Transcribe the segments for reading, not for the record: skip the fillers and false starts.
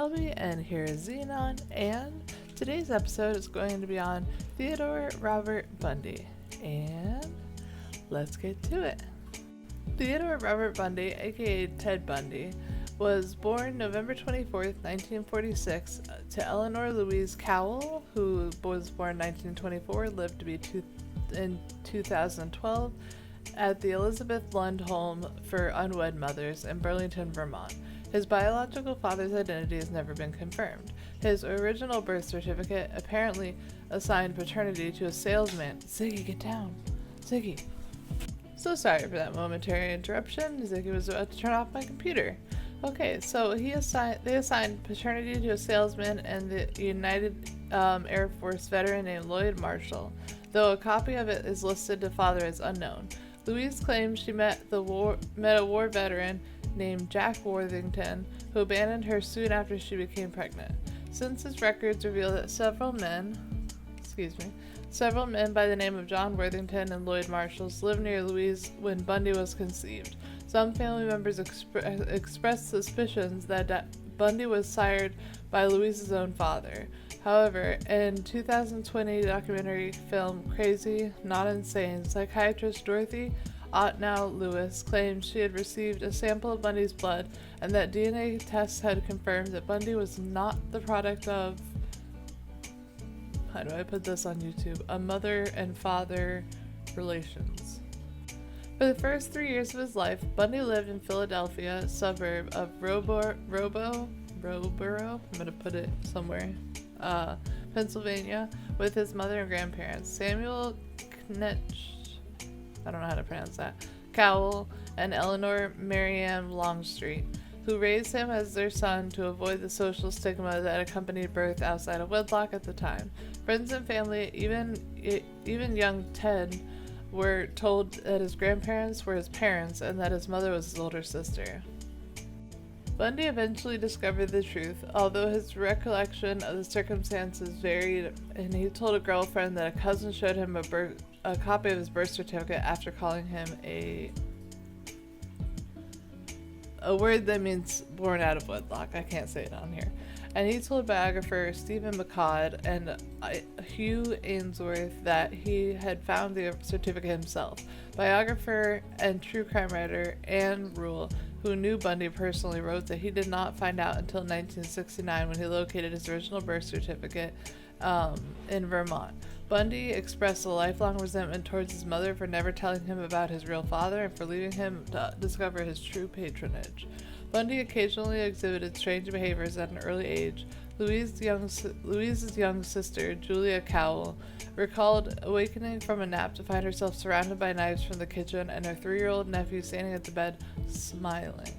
Shelby, and here is Xenon, and today's episode is going to be on Theodore Robert Bundy, and let's get to it. Theodore Robert Bundy, aka Ted Bundy, was born November 24th, 1946, to Eleanor Louise Cowell, who was born 1924, lived to be in 2012, at the Elizabeth Lund Home for Unwed Mothers in Burlington, Vermont. His biological father's identity has never been confirmed. His original birth certificate apparently assigned paternity to a salesman. Ziggy, get down. Ziggy. So sorry for that momentary interruption. Ziggy was about to turn off my computer. Okay, so they assigned paternity to a salesman and the United Air Force veteran named Lloyd Marshall, though a copy of it is listed to father as unknown. Louise claims she met a war veteran named Jack Worthington, who abandoned her soon after she became pregnant. Census records reveal that several men by the name of John Worthington and Lloyd Marshall lived near Louise when Bundy was conceived. Some family members expressed suspicions that Bundy was sired by Louise's own father. However, in 2020 documentary film Crazy, Not Insane, psychiatrist Dorothy Otnow-Lewis claimed she had received a sample of Bundy's blood and that DNA tests had confirmed that Bundy was not the product of, how do I put this on YouTube, a mother and father relations. For the first 3 years of his life, Bundy lived in Philadelphia, suburb of Roborough, I'm going to put it somewhere, Pennsylvania, with his mother and grandparents, Samuel I don't know how to pronounce that, Cowell, and Eleanor Marianne Longstreet, who raised him as their son to avoid the social stigma that accompanied birth outside of wedlock at the time. Friends and family, even young Ted, were told that his grandparents were his parents and that his mother was his older sister. Bundy eventually discovered the truth, although his recollection of the circumstances varied, and he told a girlfriend that a cousin showed him a copy of his birth certificate after calling him a word that means born out of wedlock. I can't say it on here. And he told biographer Stephen McCod and Hugh Ainsworth that he had found the certificate himself. Biographer and true crime writer Anne Rule, who knew Bundy personally, wrote that he did not find out until 1969 when he located his original birth certificate in Vermont. Bundy expressed a lifelong resentment towards his mother for never telling him about his real father and for leaving him to discover his true patronage. Bundy occasionally exhibited strange behaviors at an early age. Louise's young sister, Julia Cowell, recalled awakening from a nap to find herself surrounded by knives from the kitchen and her 3-year-old nephew standing at the bed, smiling.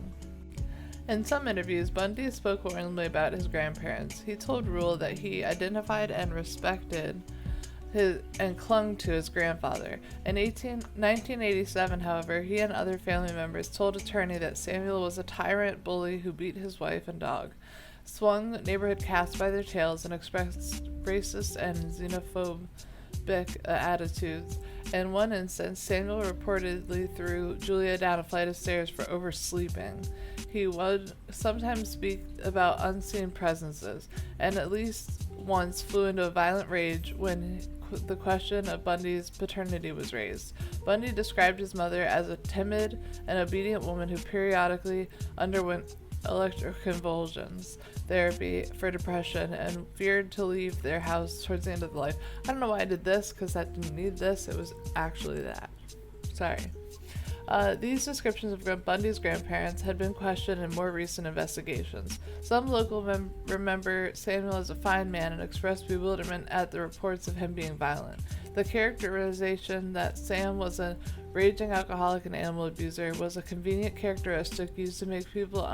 In some interviews, Bundy spoke warmly about his grandparents. He told Rule that he identified and respected and clung to his grandfather. In 1987, however, he and other family members told attorney that Samuel was a tyrant bully who beat his wife and dog, swung neighborhood cats by their tails, and expressed racist and xenophobic attitudes. In one instance, Samuel reportedly threw Julia down a flight of stairs for oversleeping. He would sometimes speak about unseen presences, and at least once flew into a violent rage when the question of Bundy's paternity was raised. Bundy described his mother as a timid and obedient woman who periodically underwent electroconvulsions therapy for depression and feared to leave their house towards the end of life. I don't know why I did this, because that didn't need this. It was actually that. Sorry. These descriptions of Bundy's grandparents had been questioned in more recent investigations. Some local remember Samuel as a fine man and expressed bewilderment at the reports of him being violent. The characterization that Sam was a raging alcoholic and animal abuser was a convenient characteristic used to make people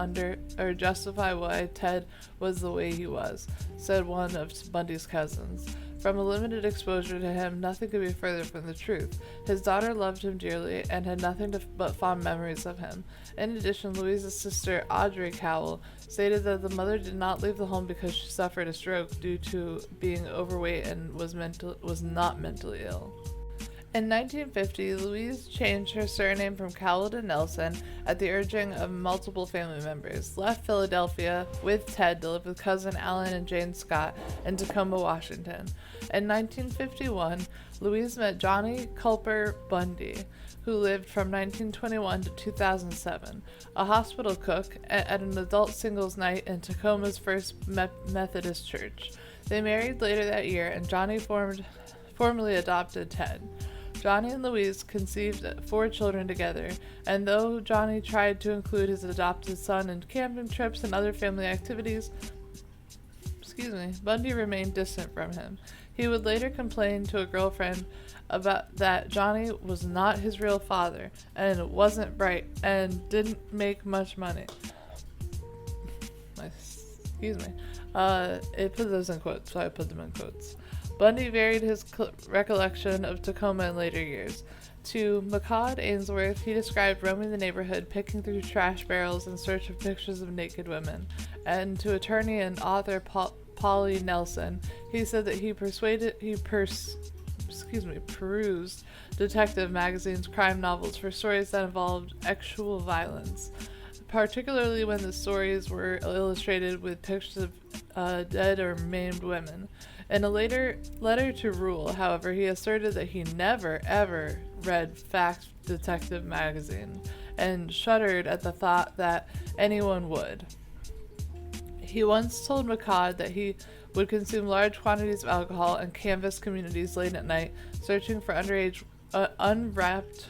justify why Ted was the way he was, said one of Bundy's cousins. From a limited exposure to him, nothing could be further from the truth. His daughter loved him dearly and had nothing but fond memories of him. In addition, Louise's sister, Audrey Cowell, stated that the mother did not leave the home because she suffered a stroke due to being overweight and was not mentally ill. In 1950, Louise changed her surname from Cowell to Nelson at the urging of multiple family members, left Philadelphia with Ted to live with cousin Alan and Jane Scott in Tacoma, Washington. In 1951, Louise met Johnny Culper Bundy, who lived from 1921 to 2007, a hospital cook at an adult singles night in Tacoma's First Methodist Church. They married later that year, and Johnny formally adopted Ted. Johnny and Louise conceived 4 children together, and though Johnny tried to include his adopted son in camping trips and other family activities, Bundy remained distant from him. He would later complain to a girlfriend about that Johnny was not his real father, and wasn't bright, and didn't make much money. It put those in quotes, so I put them in quotes. Bundy varied his recollection of Tacoma in later years. To McCall Ainsworth, he described roaming the neighborhood, picking through trash barrels in search of pictures of naked women. And to attorney and author Polly Nelson, he said that he perused detective magazines, crime novels for stories that involved actual violence, particularly when the stories were illustrated with pictures of dead or maimed women. In a later letter to Rule, however, he asserted that he never, ever read Fact Detective magazine, and shuddered at the thought that anyone would. He once told McCall that he would consume large quantities of alcohol and canvass communities late at night, searching for underage, unwrapped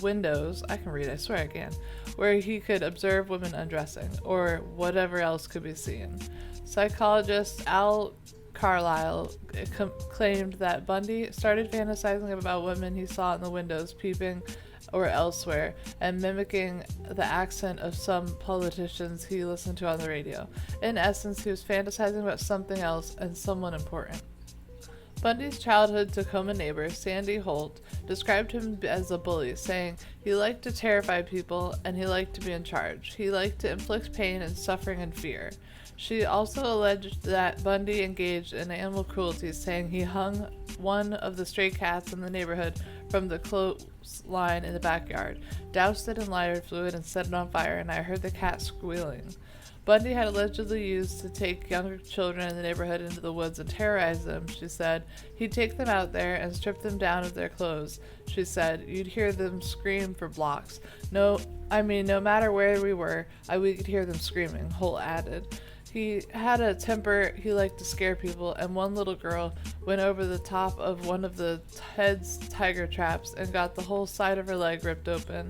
windows, I can read, I swear I can, where he could observe women undressing, or whatever else could be seen. Psychologist Al Carlisle claimed that Bundy started fantasizing about women he saw in the windows, peeping or elsewhere, and mimicking the accent of some politicians he listened to on the radio. In essence, he was fantasizing about something else and someone important. Bundy's childhood Tacoma neighbor, Sandy Holt, described him as a bully, saying he liked to terrify people and he liked to be in charge. He liked to inflict pain and suffering and fear. She also alleged that Bundy engaged in animal cruelty, saying he hung one of the stray cats in the neighborhood from the clothesline in the backyard, doused it in lighter fluid and set it on fire, and I heard the cat squealing. Bundy had allegedly used to take younger children in the neighborhood into the woods and terrorize them, she said. He'd take them out there and strip them down of their clothes, she said. You'd hear them scream for blocks. No matter where we were, we could hear them screaming, Holt added. He had a temper, he liked to scare people, and one little girl went over the top of one of the Ted's tiger traps and got the whole side of her leg ripped open,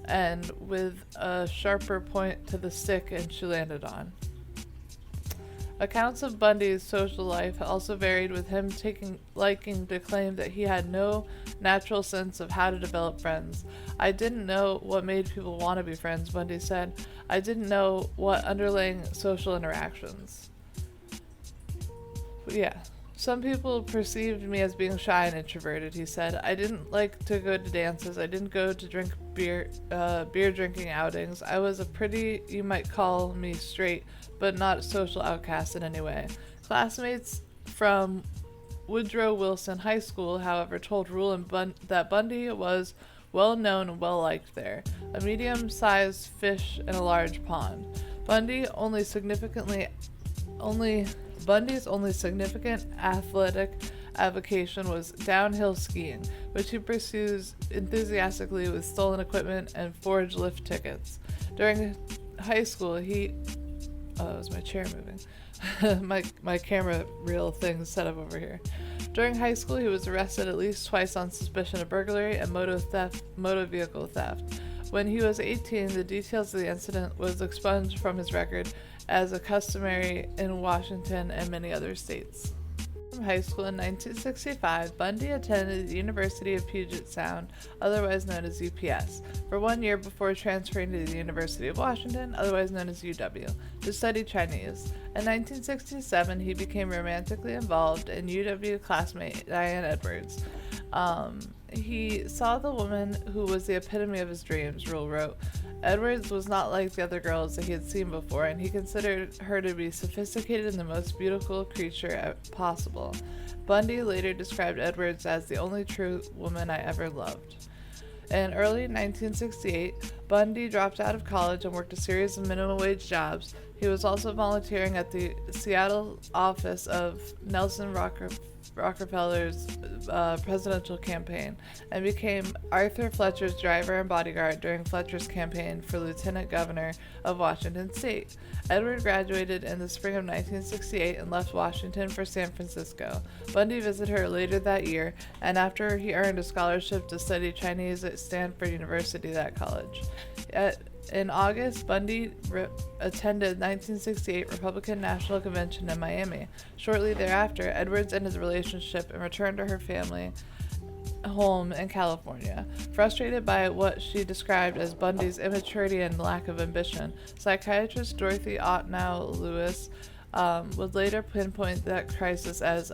and with a sharper point to the stick, and she landed on. Accounts of Bundy's social life also varied, with him liking to claim that he had no natural sense of how to develop friends. I didn't know what made people want to be friends, Bundy said. I didn't know what underlying social interactions. But yeah. Some people perceived me as being shy and introverted, he said. I didn't like to go to dances. I didn't go to drink beer drinking outings. I was a pretty, you might call me straight, but not social outcast in any way. Classmates from Woodrow Wilson High School, however, told Rule that Bundy was well known and well liked there, a medium-sized fish in a large pond. Bundy's only significant athletic avocation was downhill skiing, which he pursues enthusiastically with stolen equipment and forged lift tickets. During high school, that was my chair moving. my camera reel thing set up over here. During high school, he was arrested at least twice on suspicion of burglary and motor vehicle theft. When he was 18, the details of the incident was expunged from his record, as a customary in Washington and many other states. From high school in 1965, Bundy attended the University of Puget Sound, otherwise known as UPS, for 1 year before transferring to the University of Washington, otherwise known as UW, to study Chinese. In 1967, he became romantically involved in UW classmate Diane Edwards. He saw the woman who was the epitome of his dreams, Rule wrote, Edwards was not like the other girls that he had seen before, and he considered her to be sophisticated and the most beautiful creature possible. Bundy later described Edwards as the only true woman I ever loved. In early 1968, Bundy dropped out of college and worked a series of minimum wage jobs. He was also volunteering at the Seattle office of Nelson Rockefeller's presidential campaign, and became Arthur Fletcher's driver and bodyguard during Fletcher's campaign for lieutenant governor of Washington state. Edward graduated in the spring of 1968 and left Washington for San Francisco. Bundy visited her later that year, and after he earned a scholarship to study Chinese at Stanford University, that college. In August, Bundy attended 1968 Republican National Convention in Miami. Shortly thereafter, Edwards ended the relationship and returned to her family home in California. Frustrated by what she described as Bundy's immaturity and lack of ambition, psychiatrist Dorothy Otnow Lewis would later pinpoint that crisis as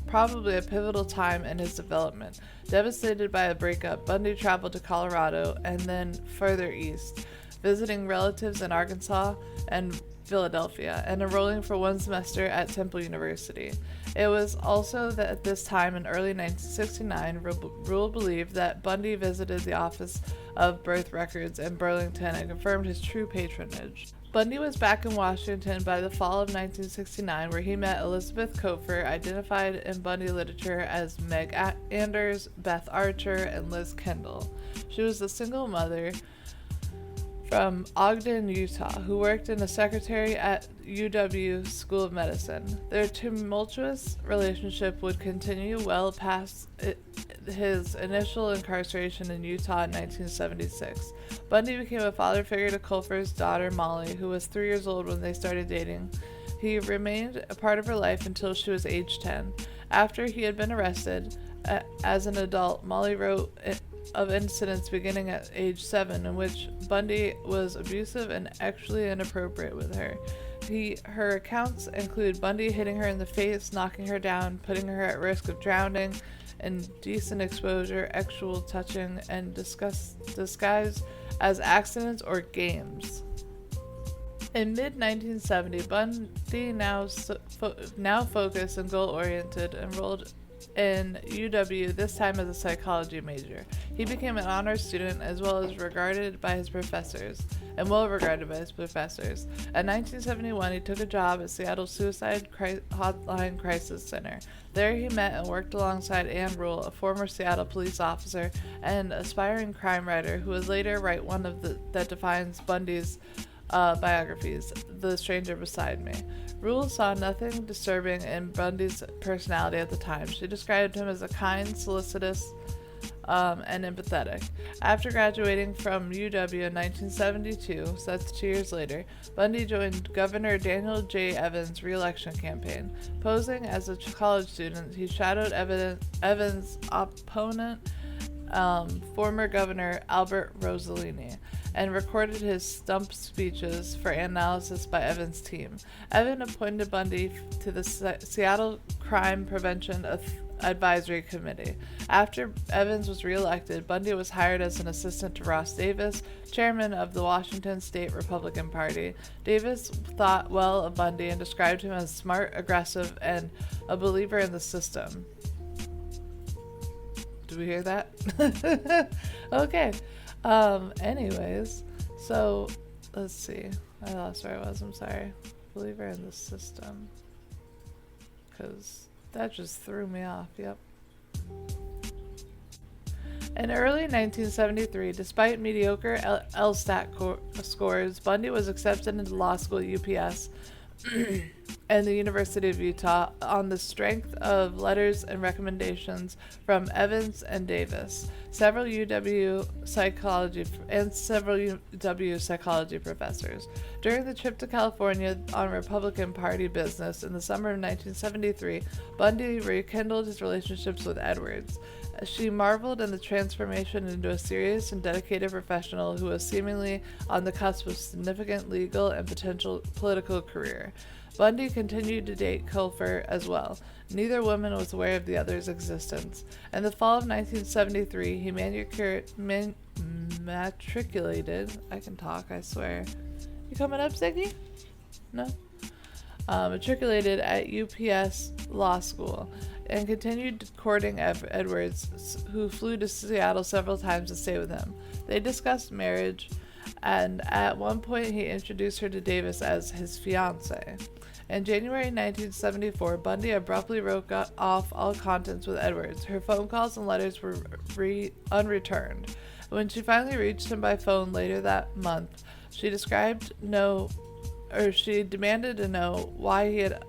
probably a pivotal time in his development. Devastated by a breakup, Bundy traveled to Colorado and then further east, visiting relatives in Arkansas and Philadelphia, and enrolling for one semester at Temple University. It was also that at this time in early 1969, Rule believed that Bundy visited the Office of Birth Records in Burlington and confirmed his true patronage. Bundy was back in Washington by the fall of 1969, where he met Elizabeth Kofer, identified in Bundy literature as Meg Anders, Beth Archer, and Liz Kendall. She was a single mother from Ogden, Utah, who worked in a secretary at UW School of Medicine. Their tumultuous relationship would continue well past his initial incarceration in Utah in 1976. Bundy became a father figure to Kofer's daughter Molly, who was 3 years old when they started dating. He remained a part of her life until she was age 10. After he had been arrested, as an adult, Molly wrote of incidents beginning at age 7 in which Bundy was abusive and actually inappropriate with her. Her accounts include Bundy hitting her in the face, knocking her down, putting her at risk of drowning, indecent exposure, actual touching, and disguised as accidents or games. In mid-1970, Bundy, now focused and goal-oriented, enrolled in UW, this time as a psychology major. He became an honors student as well as regarded by his professors. In 1971, he took a job at Seattle Suicide Hotline Crisis Center. There he met and worked alongside Ann Rule, a former Seattle police officer and aspiring crime writer who would later write one of that defines Bundy's biographies, The Stranger Beside Me. Rule saw nothing disturbing in Bundy's personality at the time. She described him as a kind, solicitous, and empathetic. After graduating from UW in 1972, so that's 2 years later, Bundy joined Governor Daniel J. Evans' re-election campaign. Posing as a college student, he shadowed Evans' opponent, former Governor Albert Rossellini, and recorded his stump speeches for analysis by Evans' team. Evans appointed Bundy to the Seattle Crime Prevention Advisory Committee. After Evans was reelected, Bundy was hired as an assistant to Ross Davis, chairman of the Washington State Republican Party. Davis thought well of Bundy and described him as smart, aggressive, and a believer in the system. Did we hear that? Okay. Anyways, so let's see. I lost where I was. I'm sorry. Believer in the system. Because that just threw me off. Yep. In early 1973, despite mediocre LSAT scores, Bundy was accepted into law school at UPS and the University of Utah on the strength of letters and recommendations from Evans and Davis, several UW psychology professors. During the trip to California on Republican Party business in the summer of 1973, Bundy rekindled his relationships with Edwards. She marveled in the transformation into a serious and dedicated professional who was seemingly on the cusp of significant legal and potential political career. Bundy continued to date Kofer as well. Neither woman was aware of the other's existence. In the fall of 1973, he matriculated. I can talk, I swear. You coming up, Ziggy? No? Matriculated at UPS Law School and continued courting Edwards, who flew to Seattle several times to stay with him. They discussed marriage, and at one point he introduced her to Davis as his fiancée. In January 1974, Bundy abruptly broke off all contacts with Edwards. Her phone calls and letters were unreturned. When she finally reached him by phone later that month, she demanded to know why he had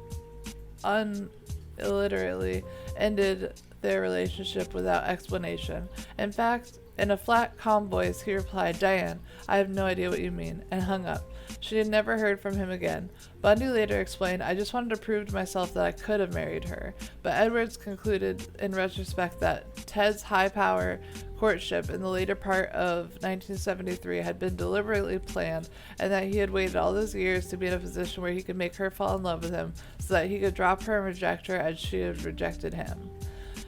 unilaterally ended their relationship without explanation. In fact, in a flat, calm voice, he replied, "Diane, I have no idea what you mean," and hung up. She had never heard from him again. Bundy later explained, "I just wanted to prove to myself that I could have married her." But Edwards concluded in retrospect that Ted's high-power courtship in the later part of 1973 had been deliberately planned, and that he had waited all those years to be in a position where he could make her fall in love with him so that he could drop her and reject her as she had rejected him.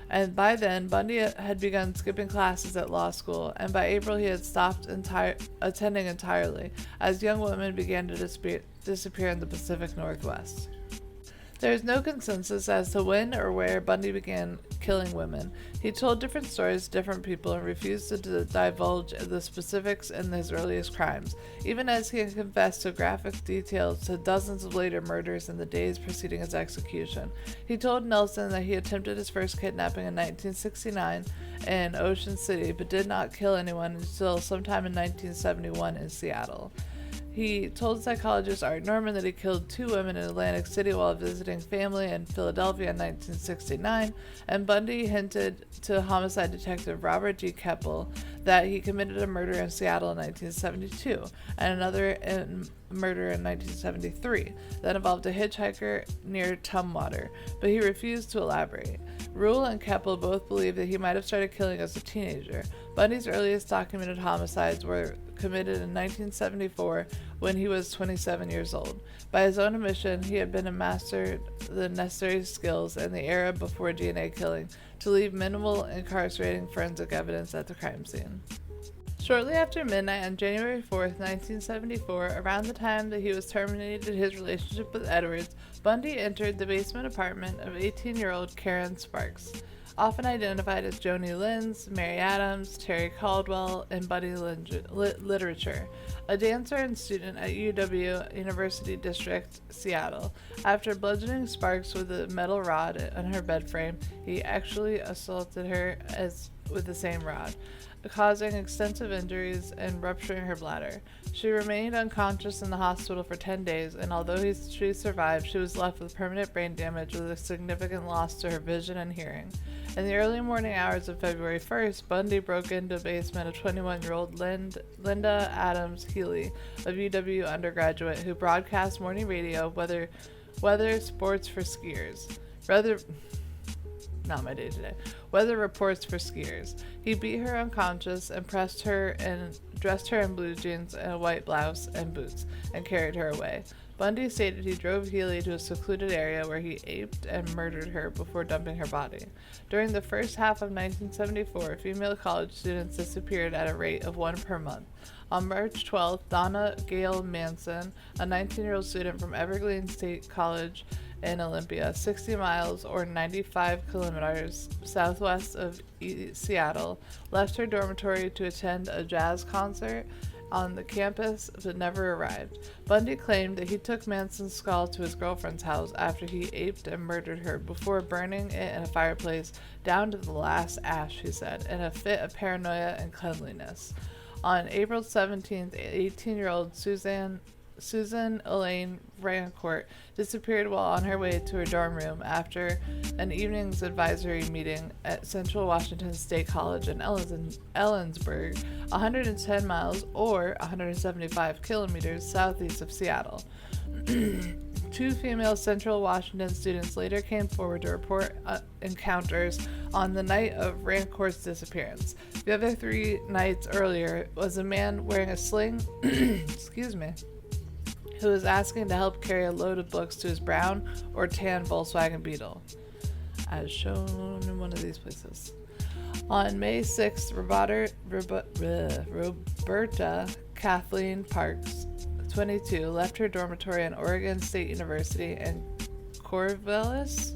And by then, Bundy had begun skipping classes at law school, and by April he had stopped attending entirely, as young women began to disappear in the Pacific Northwest. There is no consensus as to when or where Bundy began killing women. He told different stories to different people and refused to divulge the specifics in his earliest crimes, even as he had confessed to graphic details to dozens of later murders in the days preceding his execution. He told Nelson that he attempted his first kidnapping in 1969 in Ocean City, but did not kill anyone until sometime in 1971 in Seattle. He told psychologist Art Norman that he killed 2 women in Atlantic City while visiting family in Philadelphia in 1969, and Bundy hinted to homicide detective Robert G. Keppel that he committed a murder in Seattle in 1972 and another murder in 1973 that involved a hitchhiker near Tumwater, but he refused to elaborate. Rule and Keppel both believed that he might have started killing as a teenager. Bundy's earliest documented homicides were committed in 1974 when he was 27 years old. By his own admission, he had been mastered the necessary skills in the era before DNA killing to leave minimal incarcerating forensic evidence at the crime scene. Shortly after midnight on January 4th, 1974, around the time that he was terminated his relationship with Edwards, Bundy entered the basement apartment of 18-year-old Karen Sparks, often identified as Joni Lenz, Mary Adams, Terry Caldwell, and Bundy Literature, a dancer and student at UW University District, Seattle. After bludgeoning Sparks with a metal rod on her bed frame, he actually assaulted her with the same rod, causing extensive injuries and rupturing her bladder. She remained unconscious in the hospital for 10 days, and although she survived, she was left with permanent brain damage with a significant loss to her vision and hearing. In the early morning hours of February 1st, Bundy broke into the basement of 21-year-old Linda Adams Healy, a UW undergraduate who broadcast morning radio weather sports for skiers. Not my day today. Weather reports for skiers. He beat her unconscious and dressed her in blue jeans and a white blouse and boots, and carried her away. Bundy stated he drove Healy to a secluded area where he aped and murdered her before dumping her body. During the first half of 1974, female college students disappeared at a rate of 1 per month. On March 12th, Donna Gail Manson, a 19-year-old student from Evergreen State College in Olympia, 60 miles or 95 kilometers southwest of Seattle, left her dormitory to attend a jazz concert on the campus but never arrived. Bundy claimed that he took Manson's skull to his girlfriend's house after he aped and murdered her before burning it in a fireplace down to the last ash, he said, in a fit of paranoia and cleanliness. On April 17th, 18-year-old Susan Elaine Rancourt disappeared while on her way to her dorm room after an evening's advisory meeting at Central Washington State College in Ellensburg, 110 miles or 175 kilometers southeast of Seattle. 2 female Central Washington students later came forward to report encounters on the night of Rancourt's disappearance. The other 3 nights earlier was a man wearing a sling, who was asking to help carry a load of books to his brown or tan Volkswagen Beetle, as shown in one of these places. On May 6th, Roberta Kathleen Parks, 22, left her dormitory at Oregon State University in Corvallis,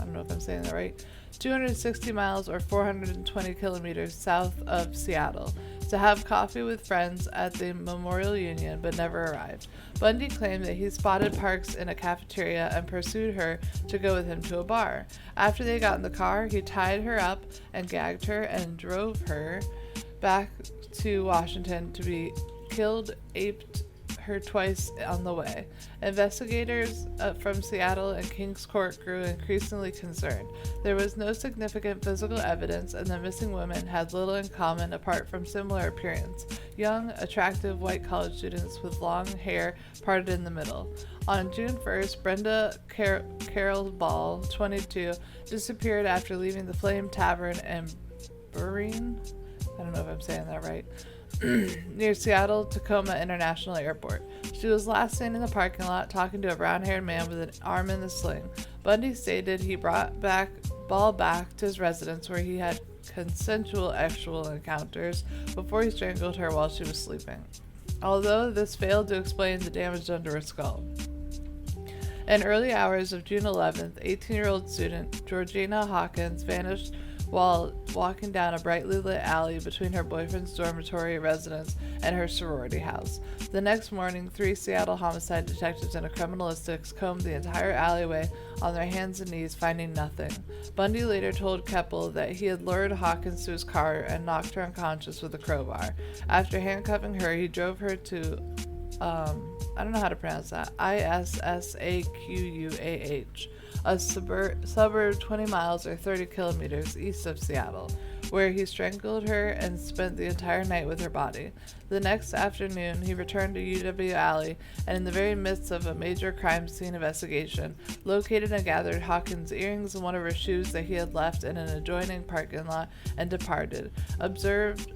I don't know if I'm saying that right, 260 miles or 420 kilometers south of Seattle, to have coffee with friends at the Memorial Union, but never arrived. Bundy claimed that he spotted Parks in a cafeteria and pursued her to go with him to a bar. After they got in the car, he tied her up and gagged her and drove her back to Washington to be killed, aped her twice on the way. Investigators from Seattle and Kings Court grew increasingly concerned. There was no significant physical evidence, and the missing women had little in common apart from similar appearance: young, attractive white college students with long hair parted in the middle. On June 1st, Brenda Carroll Ball, 22, disappeared after leaving the Flame Tavern in Bureen, I don't know if I'm saying that right, near Seattle-Tacoma International Airport. She was last seen in the parking lot talking to a brown-haired man with an arm in a sling. Bundy stated he brought Ball back to his residence where he had consensual sexual encounters before he strangled her while she was sleeping, although this failed to explain the damage done to her skull. In early hours of June 11th, 18-year-old student Georgina Hawkins vanished while walking down a brightly lit alley between her boyfriend's dormitory residence and her sorority house. The next morning, 3 Seattle homicide detectives and a criminalistics combed the entire alleyway on their hands and knees, finding nothing. Bundy later told Keppel that he had lured Hawkins to his car and knocked her unconscious with a crowbar. After handcuffing her, he drove her to I don't know how to pronounce that, Issaquah, a suburb 20 miles or 30 kilometers east of Seattle, where he strangled her and spent the entire night with her body. The next afternoon, he returned to UW Alley and, in the very midst of a major crime scene investigation, located and gathered Hawkins' earrings and one of her shoes that he had left in an adjoining parking lot and departed, unobserved.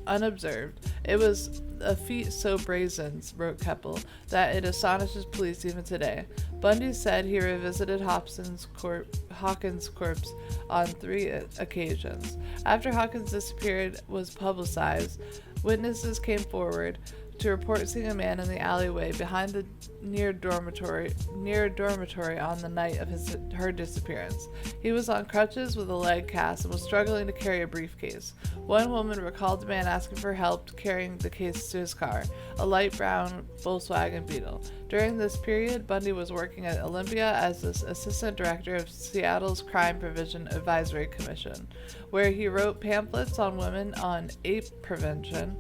It was a feat so brazen, wrote Keppel, that it astonishes police even today. Bundy said he revisited Hawkins' corpse on 3 occasions. After Hawkins disappeared was publicized, witnesses came forward to report seeing a man in the alleyway behind the near dormitory on the night of her disappearance. He was on crutches with a leg cast and was struggling to carry a briefcase. One woman recalled the man asking for help carrying the case to his car, a light brown Volkswagen Beetle. During this period, Bundy was working at Olympia as the assistant director of Seattle's Crime Prevention Advisory Commission, where he wrote pamphlets on women on ape prevention.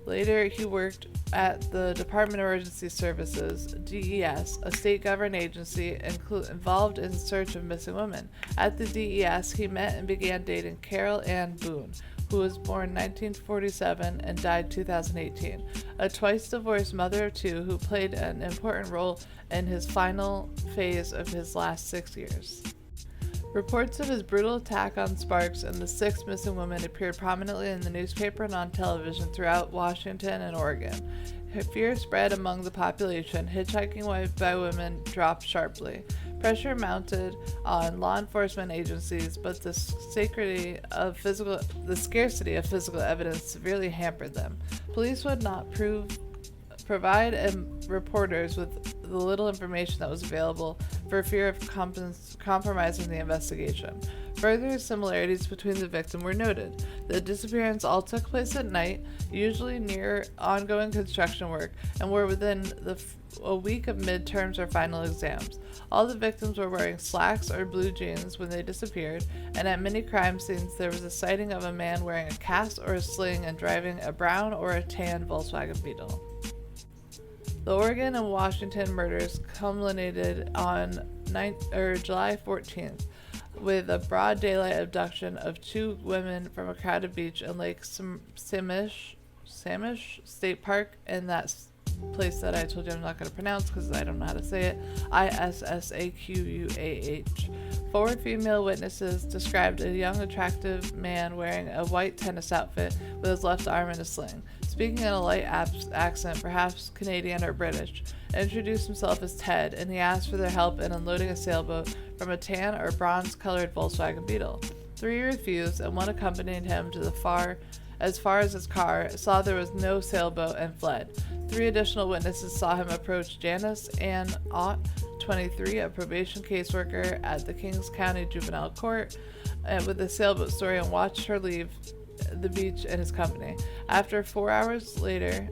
Later, he worked at the Department of Emergency Services, DES, a state-governed agency involved in the search of missing women. At the DES, he met and began dating Carol Ann Boone, who was born 1947 and died 2018, a twice-divorced mother of 2 who played an important role in his final phase of his last 6 years. Reports of his brutal attack on Sparks and the 6 missing women appeared prominently in the newspaper and on television throughout Washington and Oregon. Fear spread among the population. Hitchhiking by women dropped sharply. Pressure mounted on law enforcement agencies, but the scarcity of physical evidence severely hampered them. Police would not provide reporters with the little information that was available for fear of compromising the investigation. Further similarities between the victims were noted. The disappearance all took place at night, usually near ongoing construction work, and were within a week of midterms or final exams. All the victims were wearing slacks or blue jeans when they disappeared, and at many crime scenes there was a sighting of a man wearing a cast or a sling and driving a brown or a tan Volkswagen Beetle. The Oregon and Washington murders culminated on July 14th with a broad daylight abduction of 2 women from a crowded beach in Lake Sammamish State Park, in that place that I told you I'm not going to pronounce because I don't know how to say it, Issaquah. 4 female witnesses described a young, attractive man wearing a white tennis outfit with his left arm in a sling, speaking in a light accent, perhaps Canadian or British, introduced himself as Ted, and he asked for their help in unloading a sailboat from a tan or bronze-colored Volkswagen Beetle. 3 refused, and one accompanied him to as far as his car, saw there was no sailboat, and fled. 3 additional witnesses saw him approach Janice Ann Ott, 23, a probation caseworker at the Kings County Juvenile Court, with a sailboat story, and watched her leave the beach in his company. About 4 hours later,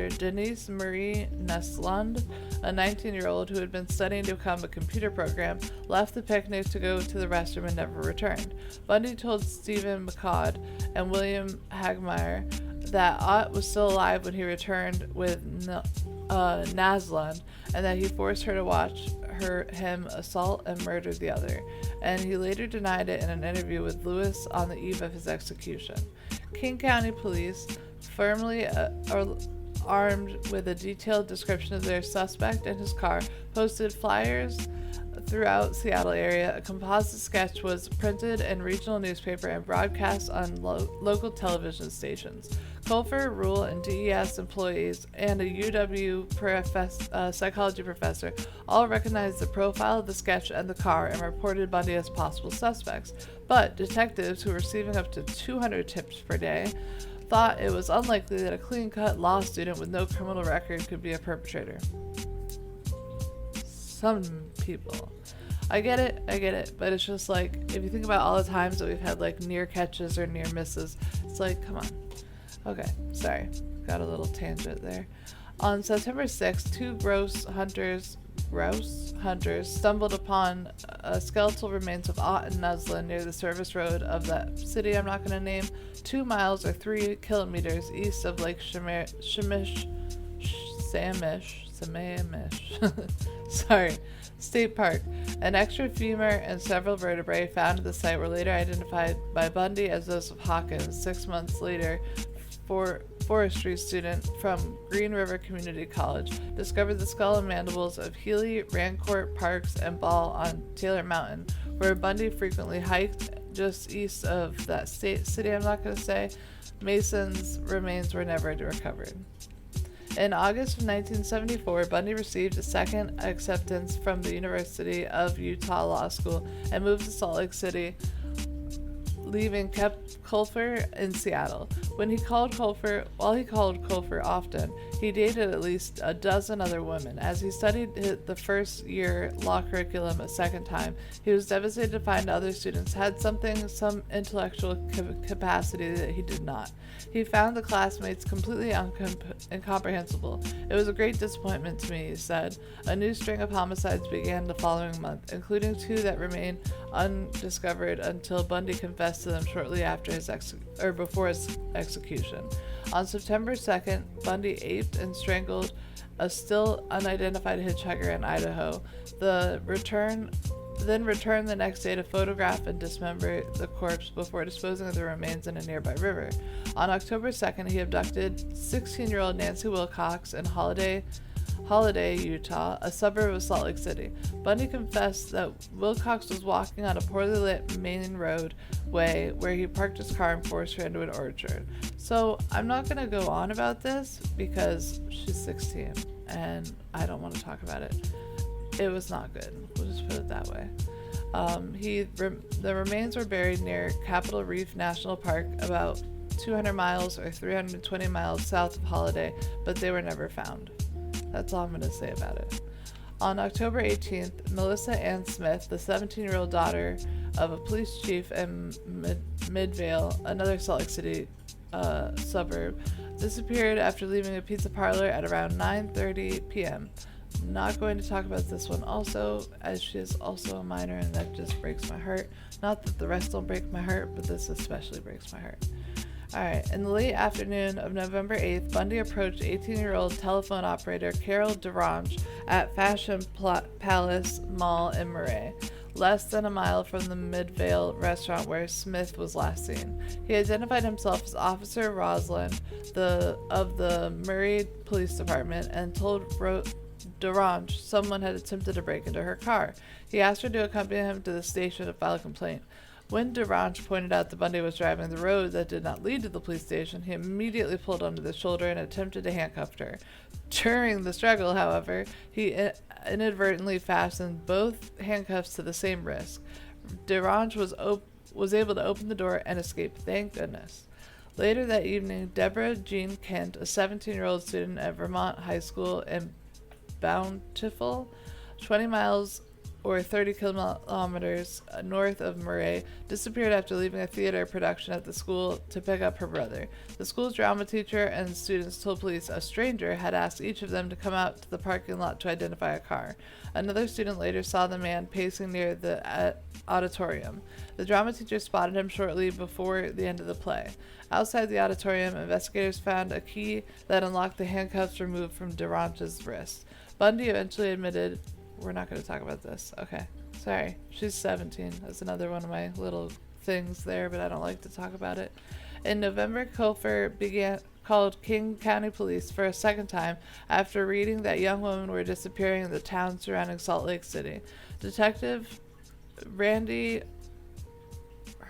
Denise Marie Neslund, a 19-year-old who had been studying to become a computer program, left the picnic to go to the restroom and never returned. Bundy told Stephen McCod and William Hagmeyer that Ott was still alive when he returned with Naslund, and that he forced her to watch him assault and murder the other, and he later denied it in an interview with Lewis on the eve of his execution. King County Police, firmly armed with a detailed description of their suspect and his car, posted flyers throughout Seattle area. A composite sketch was printed in regional newspaper and broadcast on local television stations. Colfer, Rule, and DES employees and a UW psychology professor all recognized the profile of the sketch and the car and reported Bundy as possible suspects. But detectives, who were receiving up to 200 tips per day, thought it was unlikely that a clean-cut law student with no criminal record could be a perpetrator. Some people. I get it, but it's just like, if you think about all the times that we've had like near catches or near misses, it's like, come on. Okay, sorry, got a little tangent there. On September 6th, 2 grouse hunters stumbled upon skeletal remains of Ott and Nuslin near the service road of that city I'm not going to name, 2 miles or 3 kilometers east of Lake Sammamish sorry, State Park. An extra femur and several vertebrae found at the site were later identified by Bundy as those of Hawkins. 6 months later, forestry student from Green River Community College discovered the skull and mandibles of Healy, Rancourt, Parks, and Ball on Taylor Mountain, where Bundy frequently hiked just east of that city I'm not going to say. Mason's remains were never recovered. In August of 1974, Bundy received a second acceptance from the University of Utah Law School and moved to Salt Lake City, leaving Colfer in Seattle. While he called Colfer often, he dated at least a dozen other women. As he studied the first year law curriculum a second time, he was devastated to find other students had some intellectual capacity that he did not. He found the classmates completely incomprehensible. It was a great disappointment to me, he said. A new string of homicides began the following month, including 2 that remained undiscovered until Bundy confessed to them shortly after before his execution. On September 2nd, Bundy aped and strangled a still unidentified hitchhiker in Idaho. Then returned the next day to photograph and dismember the corpse before disposing of the remains in a nearby river. On October 2nd, he abducted 16-year-old Nancy Wilcox in Holiday, Utah, a suburb of Salt Lake City. Bundy confessed that Wilcox was walking on a poorly lit main roadway where he parked his car and forced her into an orchard. So I'm not going to go on about this because she's 16 and I don't want to talk about it. It was not good. We'll just put it that way. The remains were buried near Capitol Reef National Park, about 200 miles or 320 miles south of Holiday, but they were never found. That's all I'm going to say about it. On October 18th, Melissa Ann Smith, the 17-year-old daughter of a police chief in Midvale, another Salt Lake City suburb, disappeared after leaving a pizza parlor at around 9:30 p.m. I'm not going to talk about this one also, as she is also a minor, and that just breaks my heart. Not that the rest don't break my heart, but this especially breaks my heart. Alright, in the late afternoon of November 8th, Bundy approached 18-year-old telephone operator Carol DeRange at Fashion Palace Mall in Murray, less than a mile from the Midvale restaurant where Smith was last seen. He identified himself as Officer Roslin of the Murray Police Department and told DeRange someone had attempted to break into her car. He asked her to accompany him to the station to file a complaint. When DeRange pointed out that Bundy was driving the road that did not lead to the police station, he immediately pulled onto the shoulder and attempted to handcuff her. During the struggle, however, he inadvertently fastened both handcuffs to the same wrist. DeRange was able to open the door and escape, thank goodness. Later that evening, Deborah Jean Kent, a 17-year-old student at Vermont High School in Bountiful, 20 miles or 30 kilometers north of Murray, disappeared after leaving a theater production at the school to pick up her brother. The school's drama teacher and students told police a stranger had asked each of them to come out to the parking lot to identify a car. Another student later saw the man pacing near the auditorium. The drama teacher spotted him shortly before the end of the play. Outside the auditorium, investigators found a key that unlocked the handcuffs removed from Durante's wrist. Bundy eventually admitted, we're not going to talk about this. Okay. Sorry. She's 17. That's another one of my little things there, but I don't like to talk about it. In November, Colfer called King County Police for a second time after reading that young women were disappearing in the town surrounding Salt Lake City. Detective Randy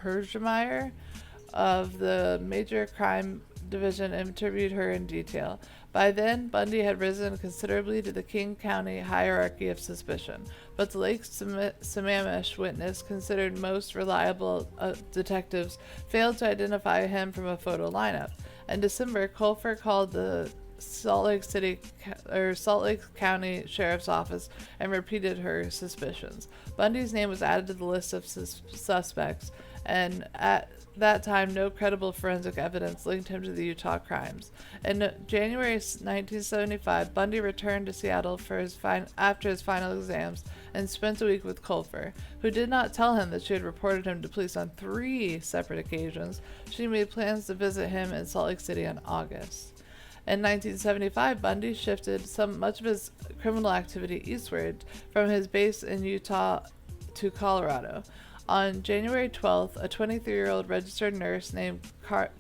Hergemeyer of the Major Crime Division interviewed her in detail. By then, Bundy had risen considerably to the King County hierarchy of suspicion, but the Lake Sammamish witness, considered most reliable detectives, failed to identify him from a photo lineup. In December, Colfer called the Salt Lake County Sheriff's Office and repeated her suspicions. Bundy's name was added to the list of suspects, and at that time, no credible forensic evidence linked him to the Utah crimes. In January 1975, Bundy returned to Seattle for after his final exams and spent a week with Colfer, who did not tell him that she had reported him to police on 3 separate occasions. She made plans to visit him in Salt Lake City in August. In 1975, Bundy shifted much of his criminal activity eastward from his base in Utah to Colorado. On January 12th, a 23-year-old registered nurse named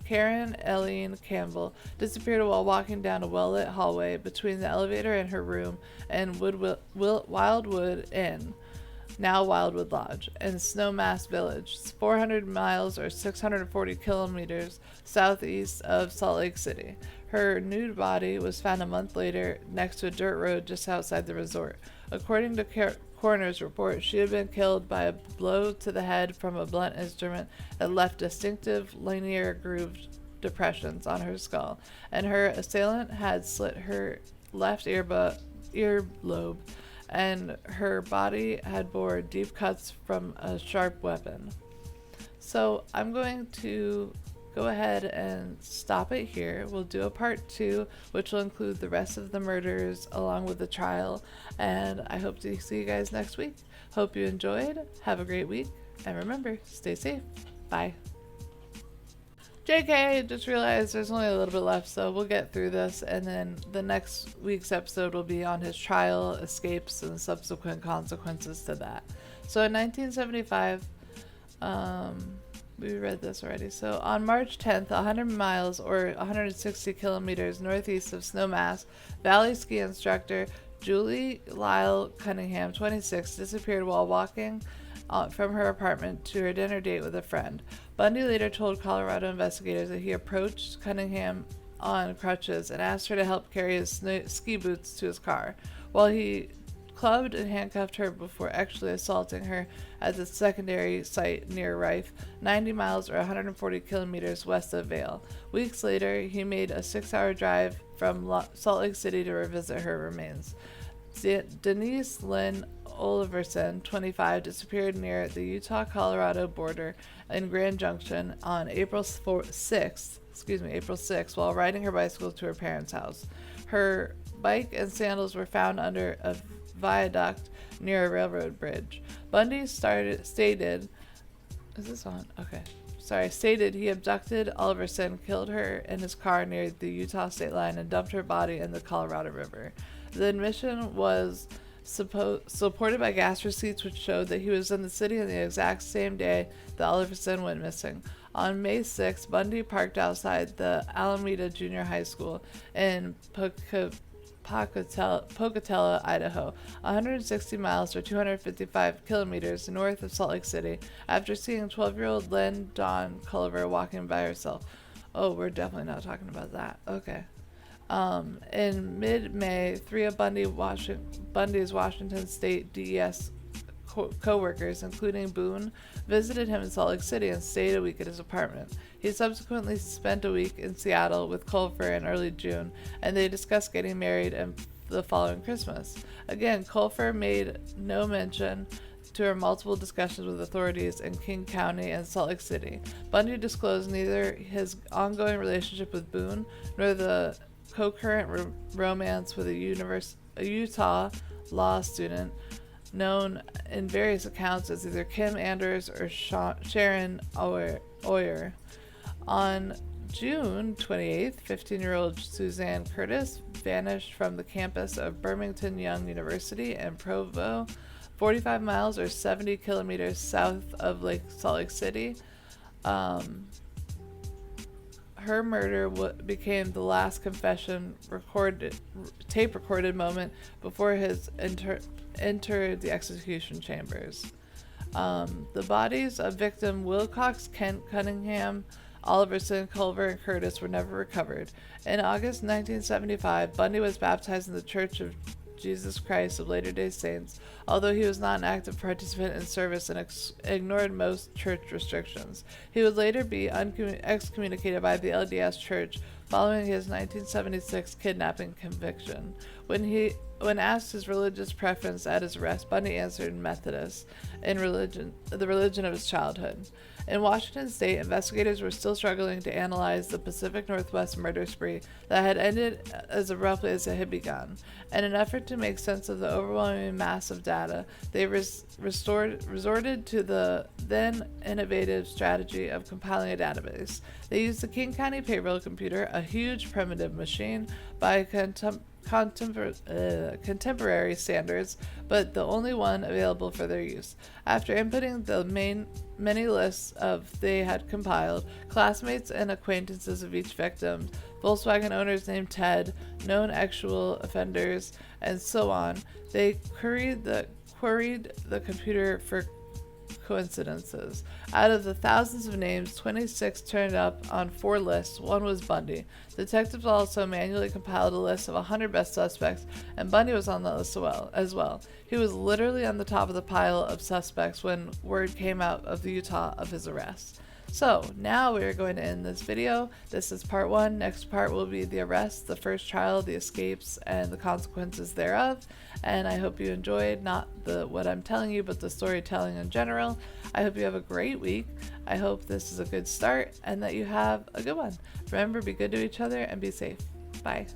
Karen Eileen Campbell disappeared while walking down a well-lit hallway between the elevator in her room and Wildwood Inn, now Wildwood Lodge, in Snowmass Village, 400 miles or 640 kilometers southeast of Salt Lake City. Her nude body was found a month later next to a dirt road just outside the resort. According to coroner's report, she had been killed by a blow to the head from a blunt instrument that left distinctive linear grooved depressions on her skull, and her assailant had slit her left earlobe, and her body had bore deep cuts from a sharp weapon. So I'm going to go ahead and stop it here. We'll do a part 2, which will include the rest of the murders along with the trial, and I hope to see you guys next week. Hope you enjoyed. Have a great week, and remember, stay safe. Bye. JK, just realized there's only a little bit left, so we'll get through this, and then the next week's episode will be on his trial, escapes, and subsequent consequences to that. So in 1975, we read this already. So on March 10th, 100 miles or 160 kilometers northeast of Snowmass, Valley ski instructor Julie Lyle Cunningham, 26, disappeared while walking from her apartment to her dinner date with a friend. Bundy later told Colorado investigators that he approached Cunningham on crutches and asked her to help carry his ski boots to his car, while he clubbed and handcuffed her before actually assaulting her at the secondary site near Rife, 90 miles or 140 kilometers west of Vail. Weeks later, he made a 6-hour drive from Salt Lake City to revisit her remains. Denise Lynn Oliverson, 25, disappeared near the Utah-Colorado border in Grand Junction on April 6th, while riding her bicycle to her parents' house. Her bike and sandals were found under a viaduct near a railroad bridge. Bundy stated he abducted Oliverson, killed her in his car near the Utah state line, and dumped her body in the Colorado River. The admission was supported by gas receipts which showed that he was in the city on the exact same day that Oliverson went missing. On May 6, Bundy parked outside the Alameda Junior High School in Pocatello, Idaho, 160 miles or 255 kilometers north of Salt Lake City, after seeing 12-year-old Lynn Dawn Culver walking by herself. Oh, we're definitely not talking about that. Okay. In mid-May, 3 of Bundy's Washington State DES co-workers, including Boone, visited him in Salt Lake City and stayed a week at his apartment. He subsequently spent a week in Seattle with Culver in early June, and they discussed getting married and the following Christmas. Again, Culver made no mention to her multiple discussions with authorities in King County and Salt Lake City. Bundy disclosed neither his ongoing relationship with Boone nor the concurrent romance with a Utah law student known in various accounts as either Kim Anders or Sharon Oyer. On June 28th, 15-year-old Suzanne Curtis vanished from the campus of Birmingham Young University in Provo, 45 miles or 70 kilometers south of Salt Lake City. Her murder became the last confession tape recorded moment before his entered the execution chambers. The bodies of victim Wilcox, Kent Cunningham, Oliverson, Culver, and Curtis were never recovered. In August 1975, Bundy was baptized in the Church of Jesus Christ of Latter-day Saints, although he was not an active participant in service and ignored most church restrictions. He would later be excommunicated by the LDS Church following his 1976 kidnapping conviction. When asked his religious preference at his arrest, Bundy answered Methodist, the religion of his childhood. In Washington state, investigators were still struggling to analyze the Pacific Northwest murder spree that had ended as abruptly as it had begun. In an effort to make sense of the overwhelming mass of data, they resorted to the then innovative strategy of compiling a database. They used the King County payroll computer, a huge primitive machine by contemporary standards, but the only one available for their use. After inputting the many lists they had compiled, classmates and acquaintances of each victim, Volkswagen owners named Ted, known actual offenders, and so on, they queried the computer for coincidences. Out of the thousands of names, 26 turned up on 4 lists. One was Bundy. Detectives also manually compiled a list of 100 best suspects, and Bundy was on the list as well. He was literally on the top of the pile of suspects when word came out of Utah of his arrest. So, now we are going to end this video. This is part 1. Next part will be the arrest, the first trial, the escapes, and the consequences thereof. And I hope you enjoyed not what I'm telling you, but the storytelling in general. I hope you have a great week. I hope this is a good start and that you have a good one. Remember, be good to each other and be safe. Bye.